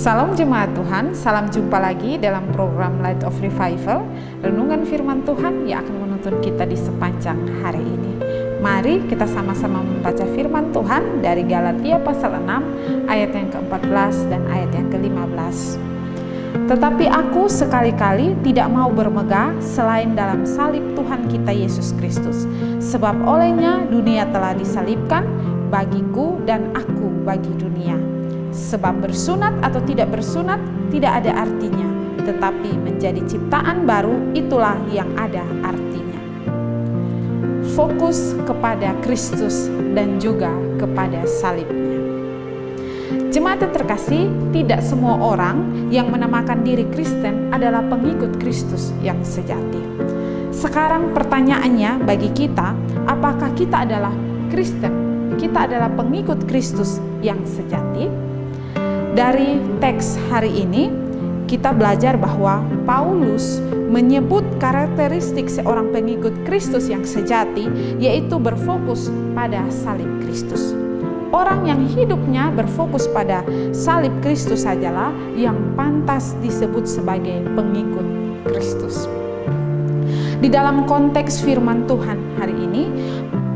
Salam jemaat Tuhan, salam jumpa lagi dalam program Light of Revival, renungan firman Tuhan yang akan menuntun kita di sepanjang hari ini. Mari kita sama-sama membaca firman Tuhan dari Galatia pasal 6 ayat yang ke-14 dan ayat yang ke-15. Tetapi aku sekali-kali tidak mau bermegah selain dalam salib Tuhan kita Yesus Kristus, sebab olehnya dunia telah disalibkan bagiku dan aku bagi dunia. Sebab bersunat atau tidak bersunat tidak ada artinya, tetapi menjadi ciptaan baru itulah yang ada artinya. Fokus kepada Kristus dan juga kepada salibnya. Jemaat yang terkasih, tidak semua orang yang menamakan diri Kristen adalah pengikut Kristus yang sejati. Sekarang pertanyaannya bagi kita, apakah kita adalah Kristen? Kita adalah pengikut Kristus yang sejati? Dari teks hari ini, kita belajar bahwa Paulus menyebut karakteristik seorang pengikut Kristus yang sejati, yaitu berfokus pada salib Kristus. Orang yang hidupnya berfokus pada salib Kristus sajalah yang pantas disebut sebagai pengikut Kristus. Di dalam konteks firman Tuhan hari ini,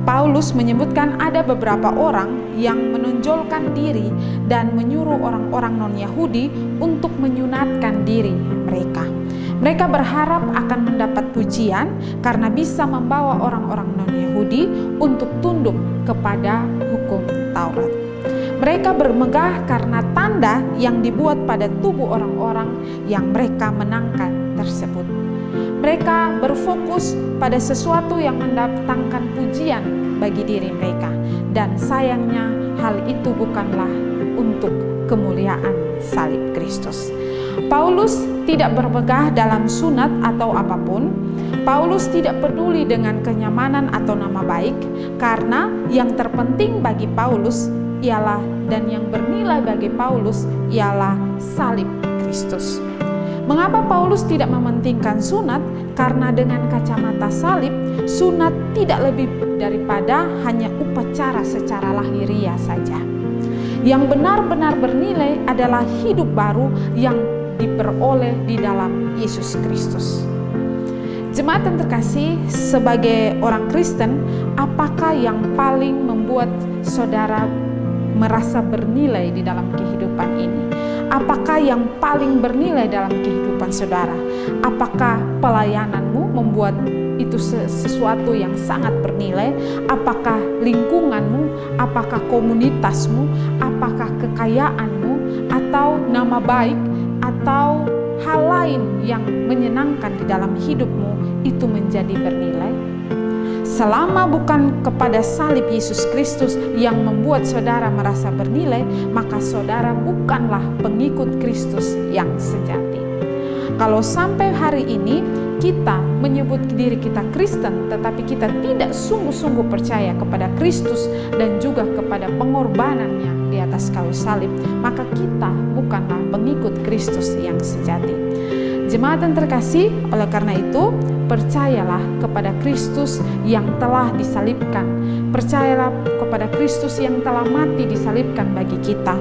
Paulus menyebutkan ada beberapa orang yang menonjolkan diri dan menyuruh orang-orang non-Yahudi untuk menyunatkan diri mereka. Mereka berharap akan mendapat pujian karena bisa membawa orang-orang non-Yahudi untuk tunduk kepada hukum Taurat. Mereka bermegah karena tanda yang dibuat pada tubuh orang-orang yang mereka menangkan tersebut. Mereka berfokus pada sesuatu yang mendatangkan pujian bagi diri mereka, dan sayangnya hal itu bukanlah untuk kemuliaan salib Kristus. Paulus tidak bermegah dalam sunat atau apapun. Paulus tidak peduli dengan kenyamanan atau nama baik, karena yang terpenting bagi Paulus ialah dan yang bernilai bagi Paulus ialah salib Kristus. Mengapa Paulus tidak mementingkan sunat? Karena dengan kacamata salib, sunat tidak lebih daripada hanya upacara secara lahiriah saja. Yang benar-benar bernilai adalah hidup baru yang diperoleh di dalam Yesus Kristus. Jemaat yang terkasih, sebagai orang Kristen, apakah yang paling membuat saudara merasa bernilai di dalam kehidupan ini? Apakah yang paling bernilai dalam kehidupan saudara? Apakah pelayananmu membuat itu sesuatu yang sangat bernilai? Apakah lingkunganmu? Apakah komunitasmu? Apakah kekayaanmu? Atau nama baik? Atau hal lain yang menyenangkan di dalam hidupmu itu menjadi bernilai? Selama bukan kepada salib Yesus Kristus yang membuat saudara merasa bernilai, maka saudara bukanlah pengikut Kristus yang sejati. Kalau sampai hari ini kita menyebut diri kita Kristen, tetapi kita tidak sungguh-sungguh percaya kepada Kristus dan juga kepada pengorbanannya di atas kayu salib, maka kita bukanlah pengikut Kristus yang sejati. Jemaat yang terkasih, oleh karena itu, percayalah kepada Kristus yang telah disalibkan. Percayalah kepada Kristus yang telah mati disalibkan bagi kita.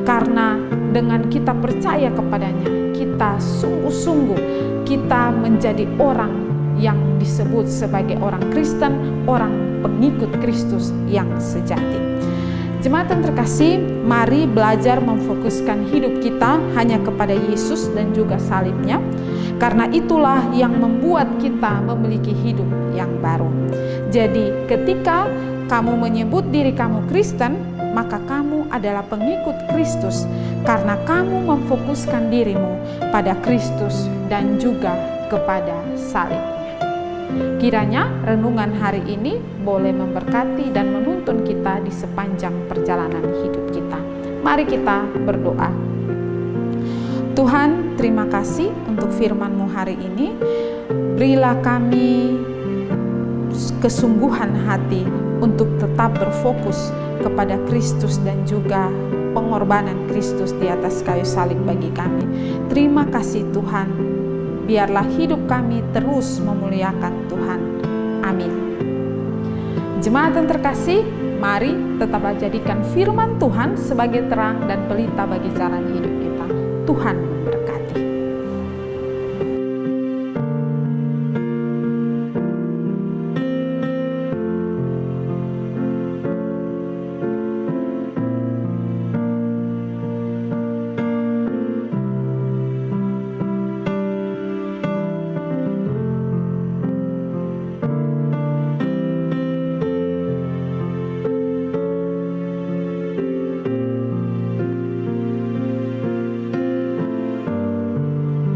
Karena dengan kita percaya kepadanya, kita sungguh-sungguh kita menjadi orang yang disebut sebagai orang Kristen, orang pengikut Kristus yang sejati. Jemaat yang terkasih, mari belajar memfokuskan hidup kita hanya kepada Yesus dan juga salibnya, karena itulah yang membuat kita memiliki hidup yang baru. Jadi ketika kamu menyebut diri kamu Kristen, maka kamu adalah pengikut Kristus, karena kamu memfokuskan dirimu pada Kristus dan juga kepada salibnya. Kiranya renungan hari ini boleh memberkati dan menuntun kita di sepanjang perjalanan hidup kita. Mari kita berdoa. Tuhan, terima kasih untuk firman-Mu hari ini. Berilah kami kesungguhan hati untuk tetap berfokus kepada Kristus dan juga pengorbanan Kristus di atas kayu salib bagi kami. Terima kasih Tuhan. Biarlah hidup kami terus memuliakan Tuhan. Amin. Jemaat yang terkasih, mari tetaplah jadikan firman Tuhan sebagai terang dan pelita bagi jalan hidup kita. Tuhan